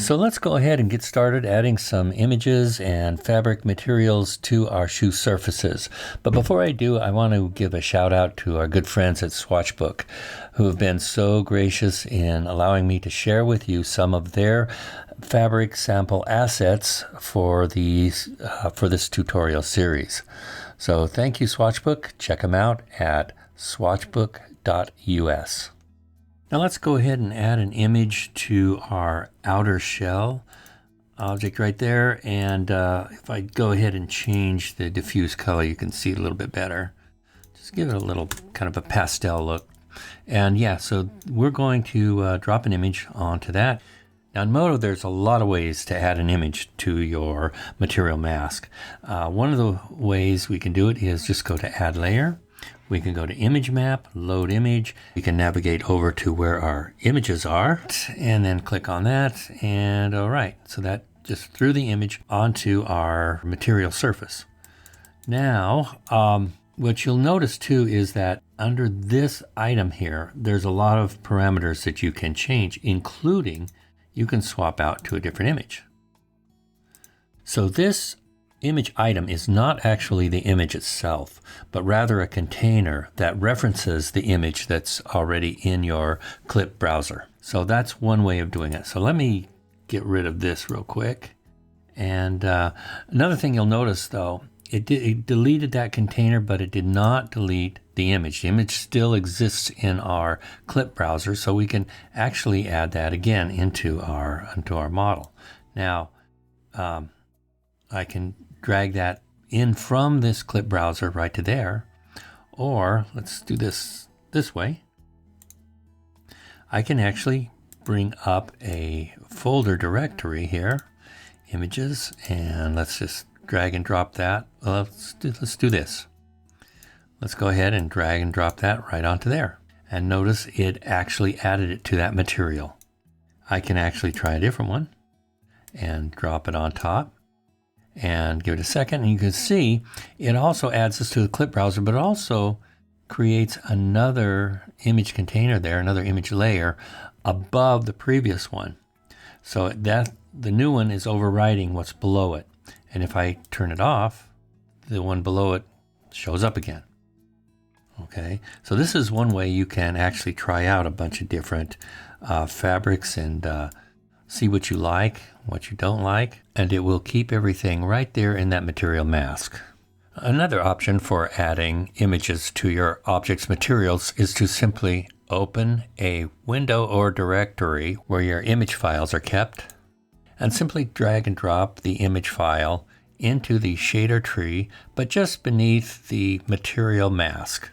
So let's go ahead and get started adding some images and fabric materials to our shoe surfaces. But before I do, I want to give a shout out to our good friends at Swatchbook, who have been so gracious in allowing me to share with you some of their fabric sample assets for this tutorial series. So thank you, Swatchbook. Check them out at swatchbook.us. Now let's go ahead and add an image to our outer shell object right there. And if I go ahead and change the diffuse color, you can see it a little bit better. Just give it a little kind of a pastel look. And yeah, so we're going to drop an image onto that. Now in Modo, there's a lot of ways to add an image to your material mask. One of the ways we can do it is just go to Add Layer. We can go to Image Map, Load Image. We can navigate over to where our images are and then click on that. And all right, so that just threw the image onto our material surface. Now, what you'll notice too is that under this item here, there's a lot of parameters that you can change, including you can swap out to a different image. So this image item is not actually the image itself, but rather a container that references the image that's already in your clip browser. So that's one way of doing it. So let me get rid of this real quick. And another thing you'll notice though, it deleted that container, but it did not delete the image. The image still exists in our clip browser, so we can actually add that again into our model. Now, I can drag that in from this clip browser right to there, or let's do this way. I can actually bring up a folder directory here, images, and let's just drag and drop that. Let's do this. Let's go ahead and drag and drop that right onto there. And notice it actually added it to that material. I can actually try a different one and drop it on top and give it a second. And you can see it also adds this to the clip browser, but it also creates another image container there, another image layer above the previous one. So that the new one is overriding what's below it. And if I turn it off, the one below it shows up again. Okay, so this is one way you can actually try out a bunch of different fabrics and see what you like, what you don't like, and it will keep everything right there in that material mask. Another option for adding images to your object's materials is to simply open a window or directory where your image files are kept, and simply drag and drop the image file into the shader tree, but just beneath the material mask.